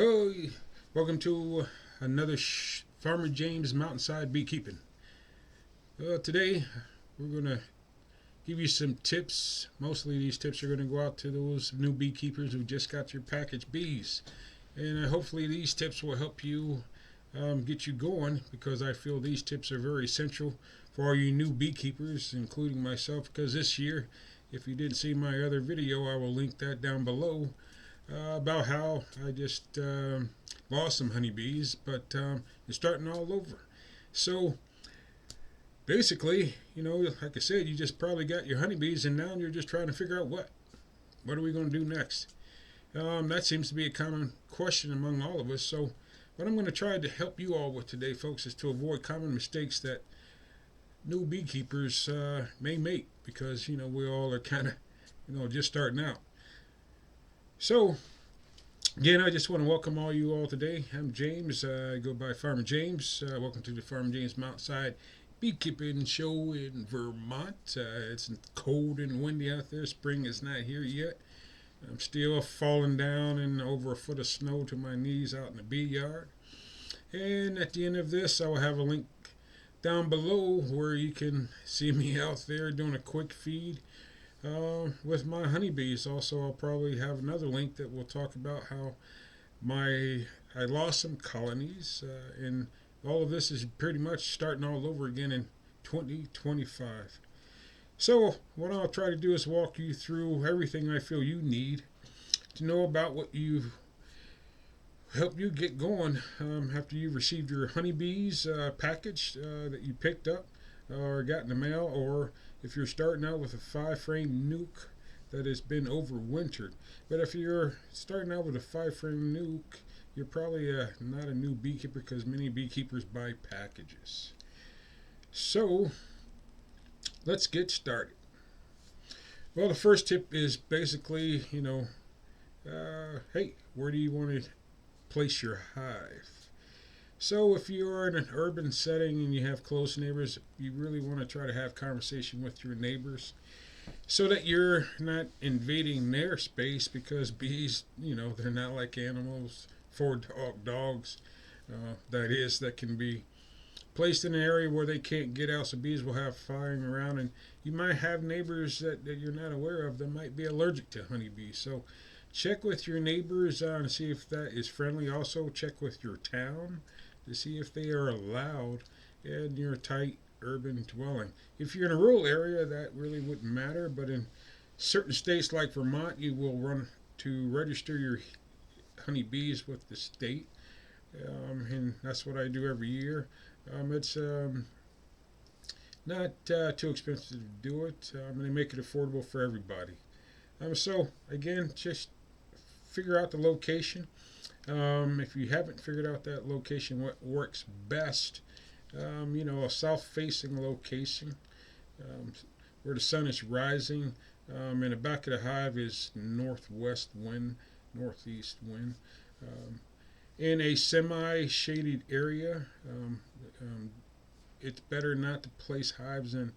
Hey, welcome to another Farmer James Mountainside Beekeeping. Today we're going to give you some tips. Mostly these tips are going to go out to those new beekeepers who just got your packaged bees. And hopefully these tips will help you get you going, because I feel these tips are very essential for all you new beekeepers, including myself, because this year, if you didn't see my other video, I will link that down below, about how I just lost some honeybees, but it's starting all over. So basically, like I said, you just probably got your honeybees, and now you're just trying to figure out what are we going to do next. That seems to be a common question among all of us. So what I'm going to try to help you all with today, folks, is to avoid common mistakes that new beekeepers may make, because we all are kind of just starting out. So again, I just want to welcome all you all today. I'm James. I go by Farmer James. Welcome to the Farmer James Mountainside Beekeeping Show in Vermont. It's cold and windy out there. Spring is not here yet. I'm still falling down in over a foot of snow to my knees out in the bee yard. And at the end of this, I will have a link down below where you can see me out there doing a quick feed with my honeybees. Also, I'll probably have another link that will talk about how I lost some colonies, and all of this is pretty much starting all over again in 2025. So what I'll try to do is walk you through everything I feel you need to know about what you help you get going after you've received your honeybees package that you picked up or got in the mail, or if you're starting out with a 5-frame nuke that has been overwintered. But if you're starting out with a 5-frame nuke, you're probably not a new beekeeper, because many beekeepers buy packages. So let's get started. Well, the first tip is basically, hey, where do you want to place your hive? So if you are in an urban setting and you have close neighbors, you really want to try to have conversation with your neighbors so that you're not invading their space, because bees, they're not like animals, dogs, that can be placed in an area where they can't get out. So bees will have flying around, and you might have neighbors that you're not aware of that might be allergic to honeybees. So check with your neighbors and see if that is friendly. Also check with your town to see if they are allowed in your tight urban dwelling. If you're in a rural area, that really wouldn't matter, but in certain states like Vermont, you will run to register your honeybees with the state, and that's what I do every year. It's not too expensive to do it, and they make it affordable for everybody. So again, just figure out the location. If you haven't figured out that location, what works best, a south-facing location where the sun is rising, and the back of the hive is northwest wind, northeast wind, in a semi-shaded area. It's better not to place hives in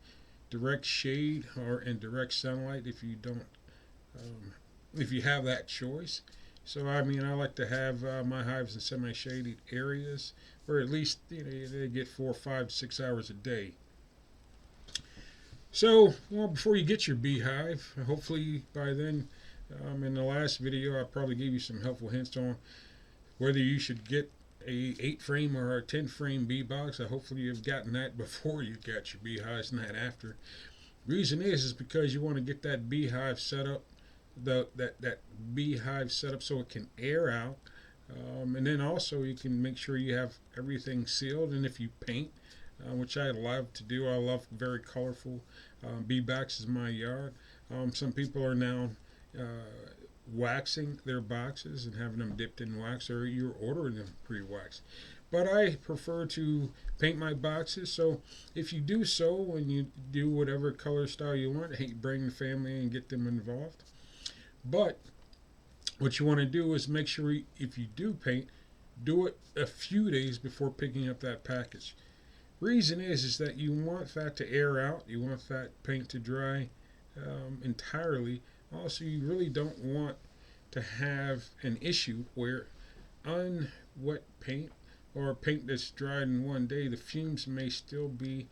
direct shade or in direct sunlight if you don't, if you have that choice. So I like to have my hives in semi-shaded areas where at least they get 4, 5, 6 hours a day. So before you get your beehive, hopefully by then, in the last video I probably gave you some helpful hints on whether you should get a 8-frame or a 10-frame bee box. Hopefully you've gotten that before you got your beehives, not after. Reason is because you want to get that beehive set up, that beehive set up so it can air out, and then also you can make sure you have everything sealed. And if you paint, which I love to do, I love very colorful bee boxes in my yard. Some people are now waxing their boxes and having them dipped in wax, or you're ordering them pre-waxed. But I prefer to paint my boxes. So if you do so, when you do whatever color style you want, hey, bring the family and get them involved. But what you want to do is make sure if you do paint, do it a few days before picking up that package. Reason is that you want that to air out. You want that paint to dry entirely. Also, you really don't want to have an issue where unwet paint or paint that's dried in one day, the fumes may still be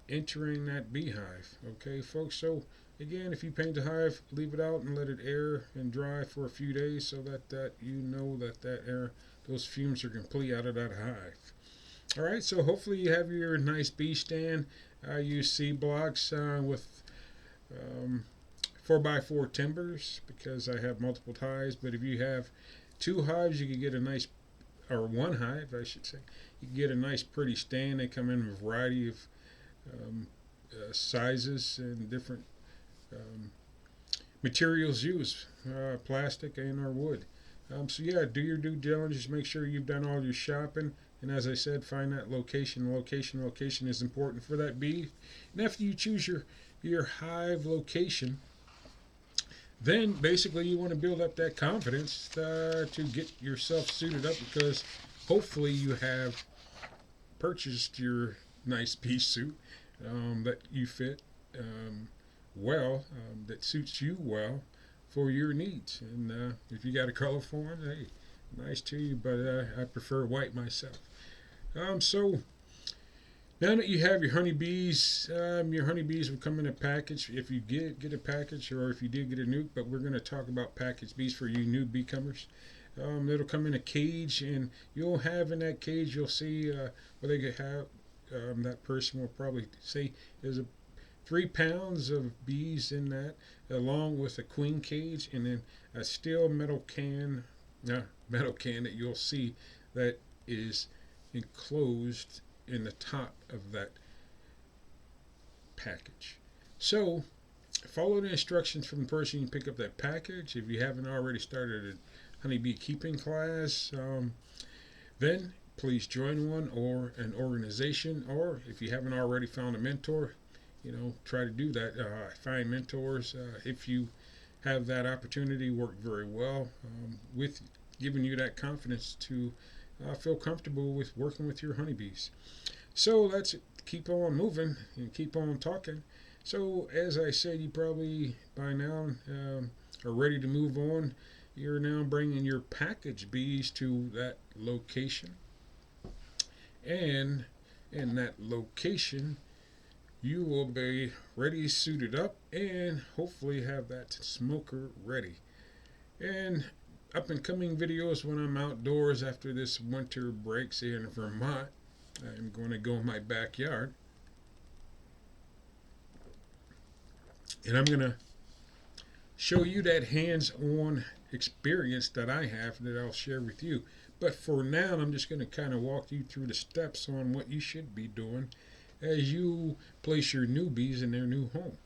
entering that beehive. Okay, folks. So again, if you paint the hive, leave it out and let it air and dry for a few days so that you know that air, those fumes are completely out of that hive. All right. So hopefully you have your nice bee stand. I use C blocks with um, 4x4 timbers because I have multiple hives. But if you have two hives, you can get a nice, or one hive, I should say, you can get a nice pretty stand. They come in a variety of sizes and different um, materials used, plastic and or wood. So yeah, do your due diligence. Make sure you've done all your shopping. And as I said, find that location. Location is important for that bee. And after you choose your hive location, then basically you want to build up that confidence to get yourself suited up, because hopefully you have purchased your nice bee suit that you fit well, that suits you well for your needs. And if you got a colorful one, hey, nice to you, but I prefer white myself. So now that you have your honeybees will come in a package if you get a package, or if you did get a nuke. But we're going to talk about package bees for you new beecomers. It'll come in a cage, and you'll have in that cage, you'll see what they could have. That person will probably say there's 3 pounds of bees in that, along with a queen cage, and then a steel metal can that you'll see that is enclosed in the top of that package. So follow the instructions from the person you pick up that package. If you haven't already started a honeybee keeping class, then please join one or an organization, or if you haven't already found a mentor, try to do that. Find mentors if you have that opportunity. Work very well with giving you that confidence to feel comfortable with working with your honeybees. So let's keep on moving and keep on talking. So as I said, you probably by now are ready to move on. You're now bringing your package bees to that location, and in that location you will be ready, suited up, and hopefully have that smoker ready. And up and coming videos when I'm outdoors after this winter breaks here in Vermont, I'm going to go in my backyard and I'm going to show you that hands-on experience that I have that I'll share with you. But for now, I'm just going to kind of walk you through the steps on what you should be doing as you place your newbies in their new home.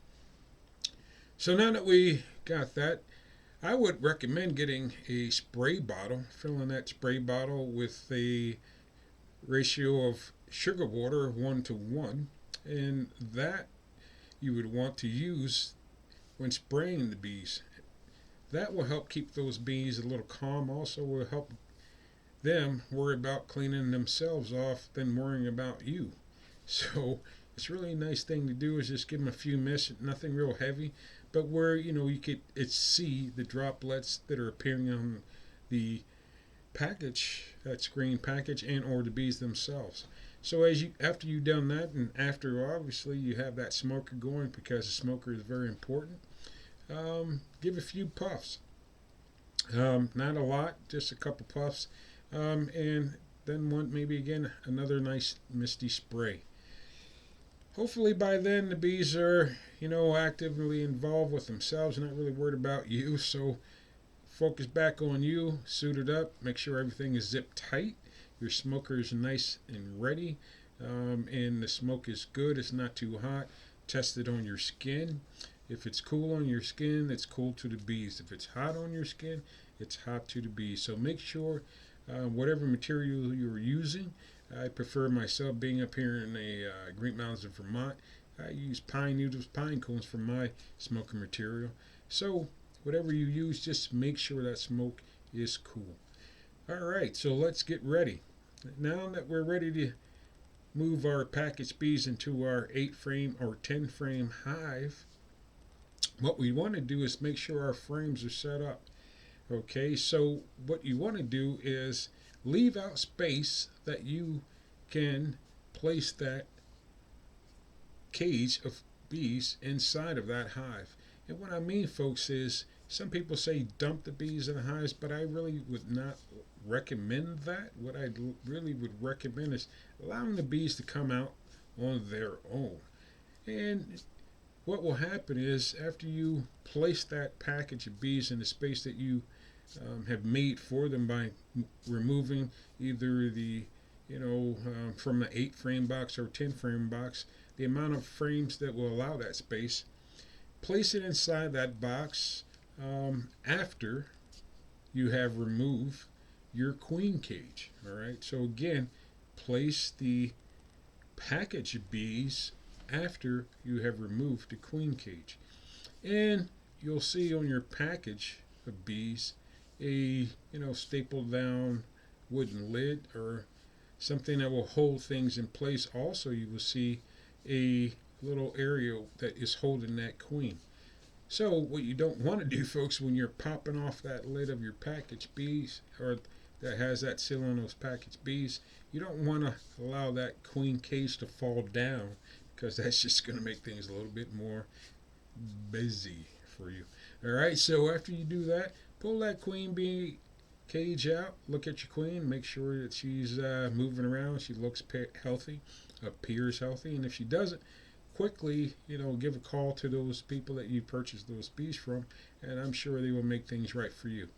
So now that we got that, I would recommend getting a spray bottle, filling that spray bottle with a ratio of sugar water of 1:1, and that you would want to use when spraying the bees. That will help keep those bees a little calm. Also will help them worry about cleaning themselves off than worrying about you. So it's really a nice thing to do is just give them a few minutes, nothing real heavy, but where you could see the droplets that are appearing on the package, that screen package, and or the bees themselves. So after you've done that, and after obviously you have that smoker going, because the smoker is very important, give a few puffs. Not a lot, just a couple puffs, and then maybe again another nice misty spray. Hopefully by then the bees are, actively involved with themselves, not really worried about you. So focus back on you, suited up, make sure everything is zipped tight. Your smoker is nice and ready, and the smoke is good. It's not too hot. Test it on your skin. If it's cool on your skin, it's cool to the bees. If it's hot on your skin, it's hot to the bees. So make sure whatever material you're using, I prefer myself being up here in the Green Mountains of Vermont, I use pine needles, pine cones for my smoker material. So whatever you use, just make sure that smoke is cool. Alright, so let's get ready. Now that we're ready to move our package bees into our 8-frame or 10-frame hive, what we want to do is make sure our frames are set up. Okay, so what you want to do is leave out space that you can place that cage of bees inside of that hive. And what I mean, folks, is some people say dump the bees in the hives, but I really would not recommend that. What I really would recommend is allowing the bees to come out on their own. And what will happen is after you place that package of bees in the space that you have made for them by removing either the from the 8 frame box or 10 frame box, the amount of frames that will allow that space, place it inside that box after you have removed your queen cage. All right, so again, place the package of bees after you have removed the queen cage, and you'll see on your package of bees a stapled down wooden lid or something that will hold things in place. Also, you will see a little area that is holding that queen. So what you don't want to do, folks, when you're popping off that lid of your package bees, or that has that seal on those package bees, you don't want to allow that queen cage to fall down, because that's just going to make things a little bit more busy for you. All right, so after you do that, pull that queen bee cage out, look at your queen, make sure that she's moving around, she looks healthy, appears healthy, and if she doesn't, quickly give a call to those people that you purchased those bees from, and I'm sure they will make things right for you.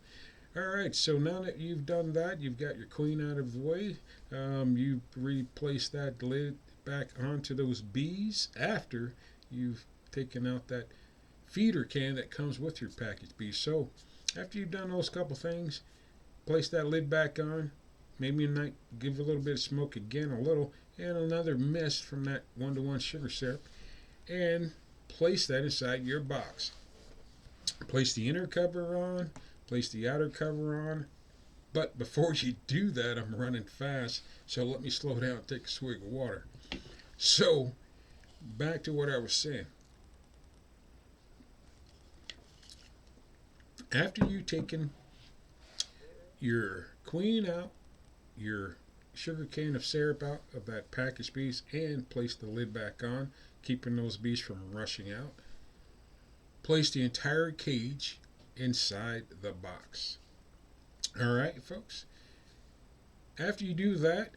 All right, so now that you've done that, you've got your queen out of the way, you replace that lid back onto those bees after you've taken out that feeder can that comes with your packaged bees. So after you've done those couple things, place that lid back on, maybe give a little bit of smoke again, a little, and another mist from that 1-to-1 sugar syrup, and place that inside your box. Place the inner cover on, place the outer cover on, but before you do that, I'm running fast, so let me slow down and take a swig of water. So, back to what I was saying. After you've taken your queen out, your sugar can of syrup out of that packaged bees, and place the lid back on, keeping those bees from rushing out, place the entire cage inside the box. All right, folks. After you do that,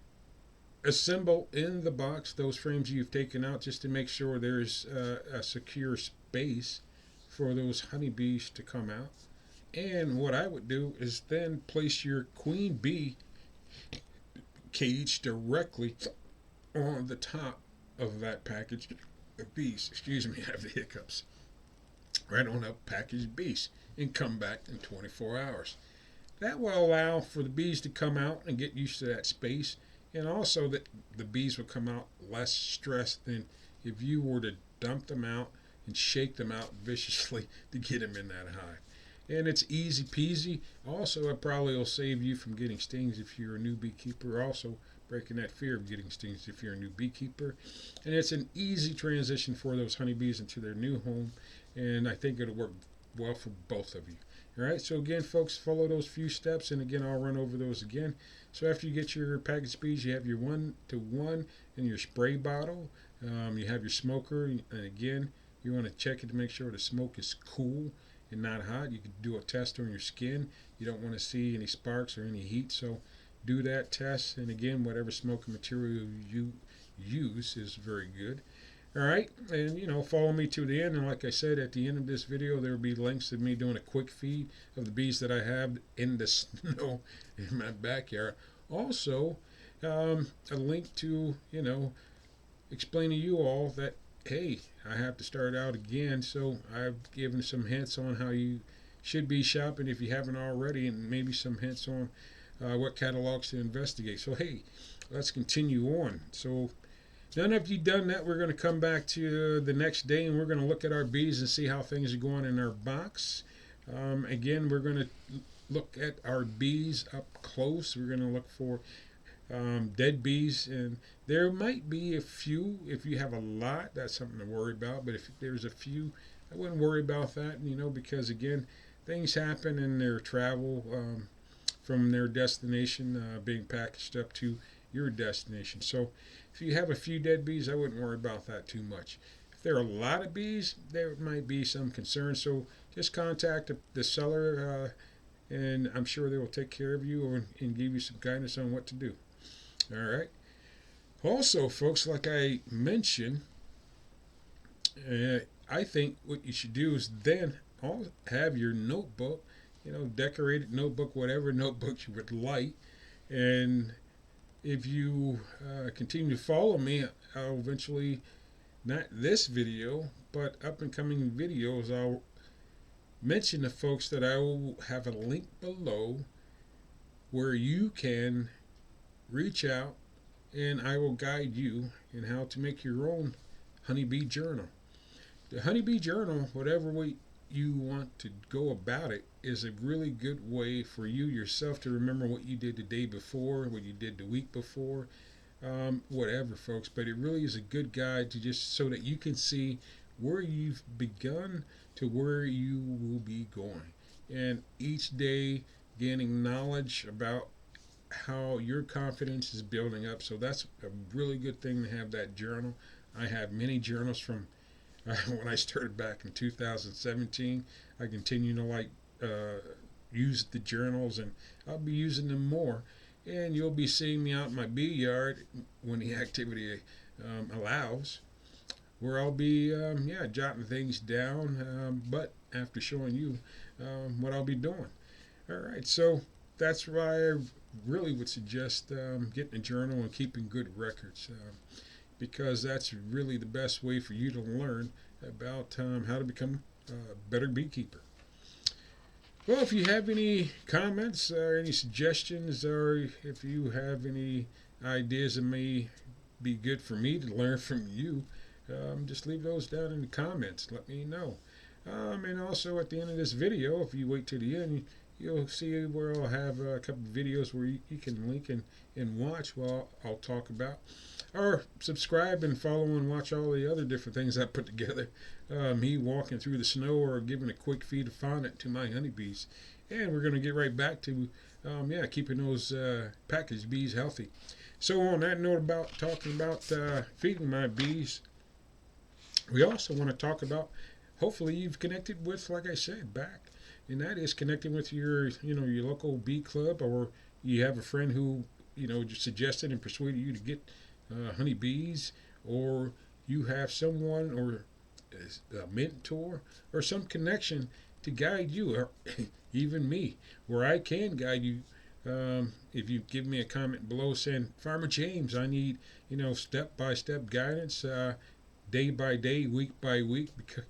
assemble in the box those frames you've taken out, just to make sure there's a secure space for those honeybees to come out. And what I would do is then place your queen bee cage directly on the top of that package of bees. Excuse me, I have the hiccups. Right on up packaged bees, and come back in 24 hours. That will allow for the bees to come out and get used to that space, and also that the bees will come out less stressed than if you were to dump them out and shake them out viciously to get them in that hive. And it's easy peasy. Also, it probably will save you from getting stings if you're a new beekeeper. Also, breaking that fear of getting stings if you're a new beekeeper. And it's an easy transition for those honeybees into their new home. And I think it'll work well for both of you. All right, so again, folks, follow those few steps. And again, I'll run over those again. So after you get your packaged bees, you have your 1-to-1 in your spray bottle. You have your smoker. And again, you want to check it to make sure the smoke is cool and not hot. You could do a test on your skin. You don't want to see any sparks or any heat, so do that test. And again, whatever smoking material you use is very good. All right, and follow me to the end. And like I said, at the end of this video, there will be links of me doing a quick feed of the bees that I have in the snow in my backyard. Also, a link to explain to you all that, hey, I have to start out again, so I've given some hints on how you should be shopping if you haven't already, and maybe some hints on what catalogs to investigate. So hey, let's continue on. So now that you've done that, we're going to come back to the next day, and we're going to look at our bees and see how things are going in our box. Again, we're going to look at our bees up close. We're going to look for dead bees, and there might be a few. If you have a lot, that's something to worry about, but if there's a few, I wouldn't worry about that, because again, things happen in their travel from their destination being packaged up to your destination. So if you have a few dead bees, I wouldn't worry about that too much. If there are a lot of bees, there might be some concern. So just contact the seller, and I'm sure they will take care of you and give you some guidance on what to do. All right. Also, folks, like I mentioned, I think what you should do is then have your notebook, decorated notebook, whatever notebook you would like. And if you continue to follow me, I'll eventually, not this video, but up and coming videos, I'll mention to folks that I will have a link below where you can reach out and I will guide you in how to make your own honeybee journal. The honeybee journal, whatever way you want to go about it, is a really good way for you yourself to remember what you did the day before, what you did the week before, whatever, folks. But it really is a good guide to just so that you can see where you've begun to where you will be going. And each day gaining knowledge about how your confidence is building up. So that's a really good thing to have that journal. I have many journals from when I started back in 2017. I continue to use the journals, and I'll be using them more. And you'll be seeing me out in my bee yard when the activity allows, where I'll be jotting things down, but after showing you what I'll be doing. All right, so that's why I really would suggest getting a journal and keeping good records, because that's really the best way for you to learn about how to become a better beekeeper. Well, if you have any comments or any suggestions, or if you have any ideas that may be good for me to learn from you, just leave those down in the comments. Let me know. And also at the end of this video, if you wait to the end, you'll see where I'll have a couple of videos where you can link and watch while I'll talk about. Or subscribe and follow and watch all the other different things I put together. Me walking through the snow or giving a quick feed of fondant to my honeybees. And we're going to get right back to keeping those packaged bees healthy. So on that note about talking about feeding my bees, we also want to talk about, hopefully you've connected with, like I said, back. And that is connecting with your local bee club, or you have a friend who, just suggested and persuaded you to get honeybees, or you have someone or a mentor or some connection to guide you, or even me, where I can guide you. If you give me a comment below saying, Farmer James, I need, step-by-step guidance, day by day, week by week, because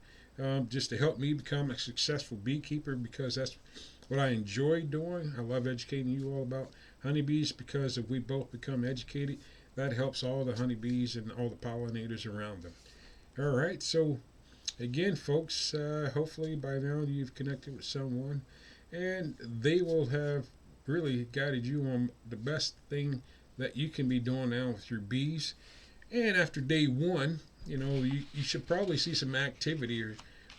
just to help me become a successful beekeeper, because that's what I enjoy doing. I love educating you all about honeybees, because if we both become educated, that helps all the honeybees and all the pollinators around them. All right, so again, folks, hopefully by now you've connected with someone, and they will have really guided you on the best thing that you can be doing now with your bees. And after day one, you should probably see some activity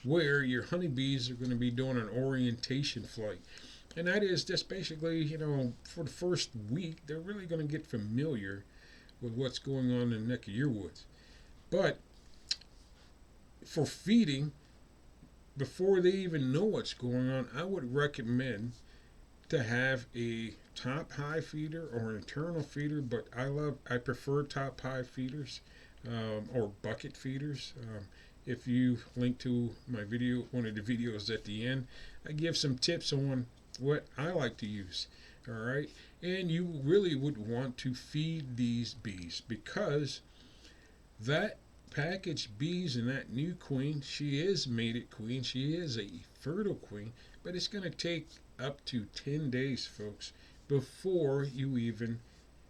where your honeybees are going to be doing an orientation flight. And that is just basically, for the first week, they're really going to get familiar with what's going on in the neck of your woods. But for feeding, before they even know what's going on, I would recommend to have a top high feeder or an internal feeder, but I prefer top high feeders. Or bucket feeders. If you link to my video, one of the videos at the end, I give some tips on what I like to use. All right, and you really would want to feed these bees, because that packaged bees and that new queen, she is mated queen, she is a fertile queen, but it's going to take up to 10 days, folks, before you even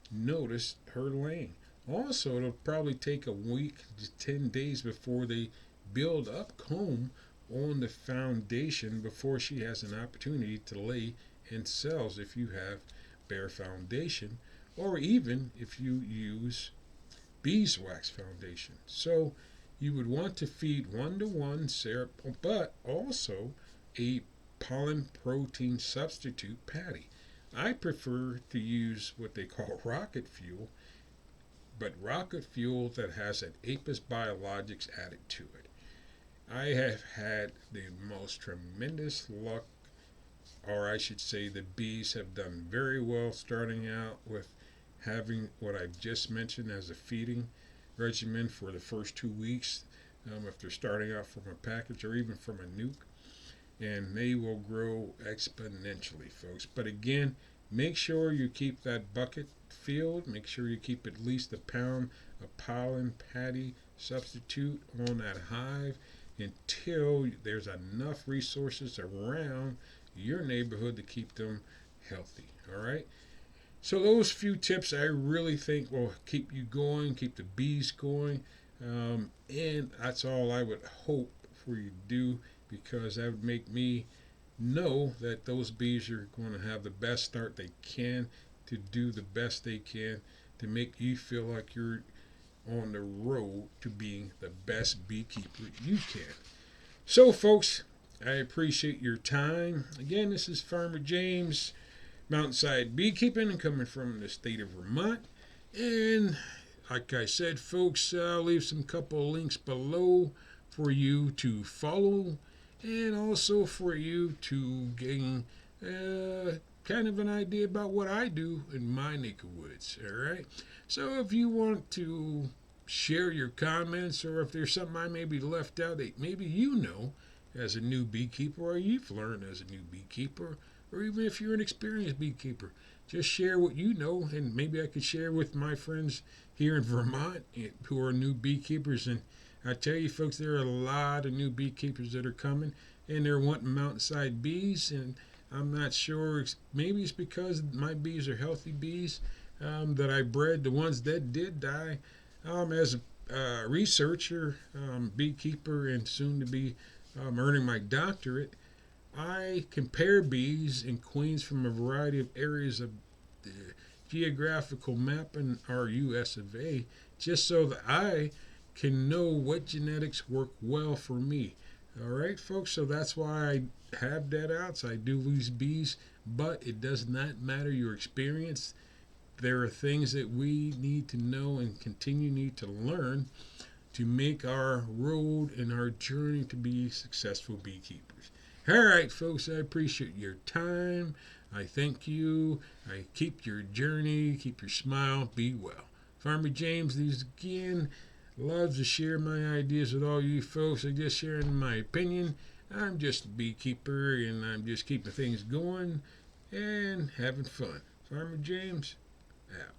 notice her laying. Also, it'll probably take a week to 10 days before they build up comb on the foundation before she has an opportunity to lay in cells if you have bare foundation, or even if you use beeswax foundation. So you would want to feed 1-to-1 syrup, but also a pollen protein substitute patty. I prefer to use what they call rocket fuel, but rocket fuel that has an Apis biologics added to it. I have had the most tremendous luck, or I should say the bees have done very well starting out with having what I've just mentioned as a feeding regimen for the first 2 weeks, if they're starting out from a package or even from a nuke, and they will grow exponentially, folks. But again, make sure you keep that bucket filled. Make sure you keep at least a pound of pollen patty substitute on that hive until there's enough resources around your neighborhood to keep them healthy. All right. So those few tips I really think will keep you going, keep the bees going, and that's all I would hope for you to do, because that would make me know that those bees are going to have the best start they can, to do the best they can to make you feel like you're on the road to being the best beekeeper you can. So folks, I appreciate your time. Again, this is Farmer James, Mountainside Beekeeping, coming from the state of Vermont. And like I said, folks, I'll leave some couple links below for you to follow, and also for you to gain kind of an idea about what I do in my neck of woods. All right. So if you want to share your comments, or if there's something I maybe left out that maybe you know as a new beekeeper, or you've learned as a new beekeeper, or even if you're an experienced beekeeper, just share what you know, and maybe I could share with my friends here in Vermont who are new beekeepers. And I tell you, folks, there are a lot of new beekeepers that are coming, and they're wanting mountainside bees. And I'm not sure, maybe it's because my bees are healthy bees that I bred. The ones that did die, as a researcher, beekeeper, and soon to be earning my doctorate, I compare bees and queens from a variety of areas of the geographical map in our US of A, just so that I can know what genetics work well for me. All right, folks, so that's why I have dead outs. I do lose bees, but it does not matter your experience. There are things that we need to know and continue need to learn to make our road and our journey to be successful beekeepers. All right, folks, I appreciate your time. I thank you. I keep your journey, keep your smile, be well. Farmer James, these again, loves to share my ideas with all you folks. I'm just sharing my opinion. I'm just a beekeeper, and I'm just keeping things going and having fun. Farmer James, out.